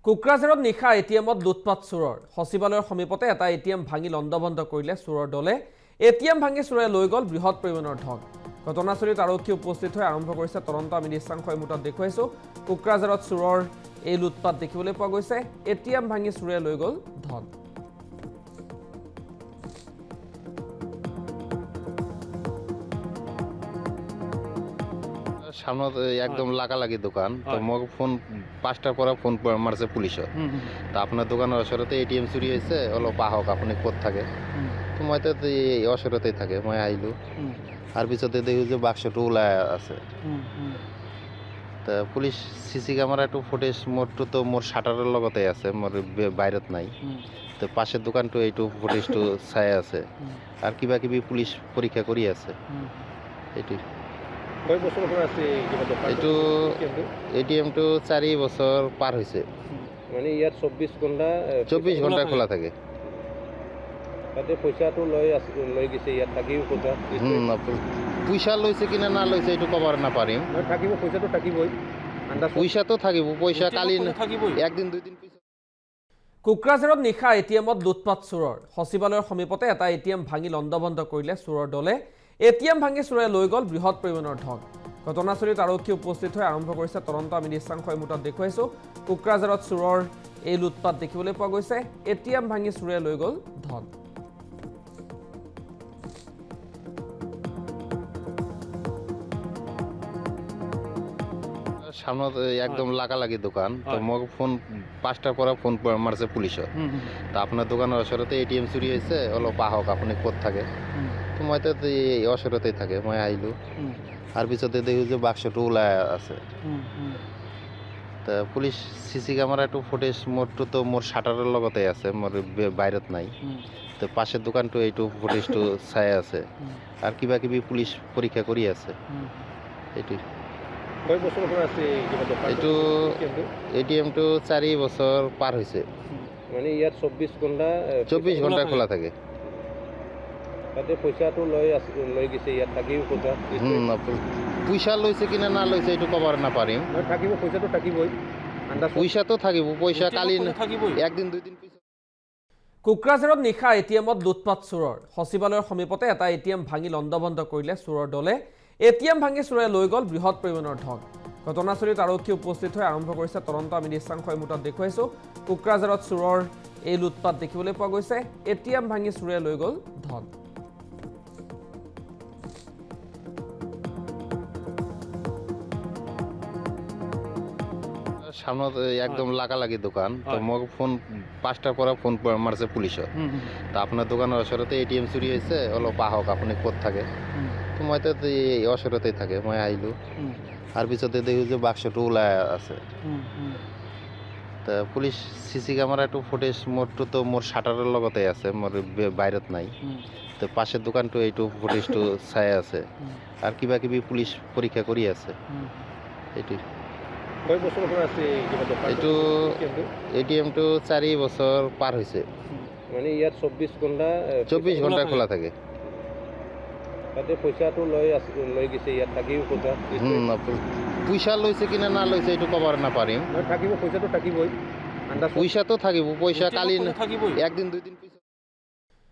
কোকৰাঝাৰত নিশা এটিএমত লুটপাট চোৰৰ সচিবালয়ৰ সমীপতে এটা এটিএম ভাঙি লণ্ডভণ্ড কৰিলে চোৰৰ দলে এটিএম ভাঙি চোৰে লৈ গ'ল বৃহৎ পৰিমাণৰ ধন ঘটনাস্থলীত আৰক্ষী উপস্থিত হৈ আৰম্ভ কৰিছে তদন্ত আমি দৃশ্যাংশৰ মুঠত দেখুৱাইছো কোকৰাঝাৰত চোৰৰ এই লুটপাট দেখিবলৈ পোৱা গৈছে এটিএম ভাঙি চোৰে লৈ গ'ল ধন সামনে একদম লাগালাগি দোকান তো মোক ফোন 5টার পরে ফোন মারছে পুলিশে তো আপনার দোকানের ওসরতে এটিএম চুরি হয়েছে অলপ আহক আপনি কোথ থাকে তো মই তো এই ওসরতেই থাকে মই আইলু আর পিছতে দেখি যে বাক্সটা ওলাই আছে তা পুলিশ সিসি ক্যামেরা একটু ফুটেজ মোরটো তো মোর শাটারের লগতে আছে মোর বাইরত নাই তো পাশের দোকানটো এইটু ফুটেজটো চাই আছে আর কিবা কিবি পুলিশ পরীক্ষা করি আছে এইটো কয় বছৰ পৰা আছে এইটো এটিএমটো 4 বছৰ পাৰ হৈছে মানে ইয়াত 24 ঘণ্টা খোলা থাকে তাতে পইচাটো লৈ গৈছে ইয়াত থাকিও পইচা লৈছে কিনা না লৈছে এইটো কবার না পাৰিম থাকিব পইচাটো থাকিবই পইচাটো থাকিব পইচা কালি একদিন দুই দিন পিছত কোকৰাঝাৰত নিশা এটিএমত লুটপাট চোৰৰ সচিবালয়ৰ সমীপতে এটা এটিএম ভাঙি লণ্ডভণ্ড কৰিলে চোৰৰ দলে এটিএম ভাঙি চোৰে লৈ গ'ল বৃহৎ পৰিমাণৰ ধন ঘটনাস্থলীত আৰক্ষী উপস্থিত হৈ আৰম্ভ কৰিছে তদন্ত আমি দৃশ্যাংশৰ মুঠত দেখুৱাইছো কোকৰাঝাৰত চোৰৰ এই লুটপাট দেখিবলৈ পোৱা গৈছে এটিএম ভাঙি চোৰে লৈ গ'ল ধন সামনে একদম লাগালাগি দোকান তো মোক ফোন 5টার পরে ফোন মারছে পুলিশে তো আপনার দোকানের ওসরতে এটিএম চুরি হয়েছে অলপ আহক আপনি কোথ থাকে তো মই তো এই ওসরতেই থাকে মই আইলু আর পিছতে দেখি যে বাক্সটা ওলাই আছে তা পুলিশ সিসি ক্যামেরা একটু ফুটেজ মোরটো তো মোর শাটারের লগতে আছে মোর বাইরত নাই তো পাশের দোকানটো এইটু ফুটেজটো চাই আছে আর কিবা কিবি পুলিশ পরীক্ষা করি আছে এইটো কয় বছৰ পৰা আছে এইটো এটিএমটো 4 বছৰ পাৰ হৈছে মানে ইয়াত 24 ঘণ্টা খোলা থাকে তাতে পইচাটো লৈ গৈছে ইয়াত থাকিও পইচা লৈছে কিনা না লৈছে এইটো কবার না পাৰিম থাকিব পইচাটো থাকিবই পইচাটো থাকিব পইচা কালি একদিন দুই দিন পিছত কোকৰাঝাৰত নিশা এটিএমত লুটপাট চোৰৰ সচিবালয়ৰ সমীপতে এটা এটিএম ভাঙি লণ্ডভণ্ড কৰিলে চোৰৰ দলে এটিএম ভাঙি চোৰে লৈ গ'ল বৃহৎ পৰিমাণৰ ধন ঘটনাস্থলীত আৰক্ষী উপস্থিত হৈ আৰম্ভ কৰিছে তদন্ত আমি দৃশ্যাংশৰ মুঠত দেখুৱাইছো কোকৰাঝাৰত চোৰৰ এই লুটপাট দেখিবলৈ পোৱা গৈছে এটিএম ভাঙি চোৰে লৈ গ'ল ধন সামনে একদম লাগালাগি দোকান তো মোক ফোন 5টার পরে ফোন মারছে পুলিশে তো আপনার দোকানের ওসরতে এটিএম চুরি হয়েছে অলপ আহক আপনি কোথ থাকে তো মই তো এই ওসরতেই থাকে মই আইলু আর পিছতে দেখি যে বাক্সটা ওলাই আছে তা পুলিশ সিসি ক্যামেরা একটু ফুটেজ মোরটো তো মোর শাটারের লগতে আছে মোর বাইরত নাই তো পাশের দোকানটো এইটু ফুটেজটো চাই আছে আর কিবা কিবি পুলিশ পরীক্ষা করি আছে এইটো কয় বছৰ পৰা আছে এইটো এটিএমটো 4 বছৰ পাৰ হৈছে মানে ইয়াত 24 ঘণ্টা খোলা থাকে তাতে পইচাটো লৈ গৈছে ইয়াত থাকিও পইচা লৈছে কিনা না লৈছে এইটো কবার না পাৰিম থাকিব পইচাটো থাকিবই পইচাটো থাকিব পইচা কালি একদিন দুই দিন পিছত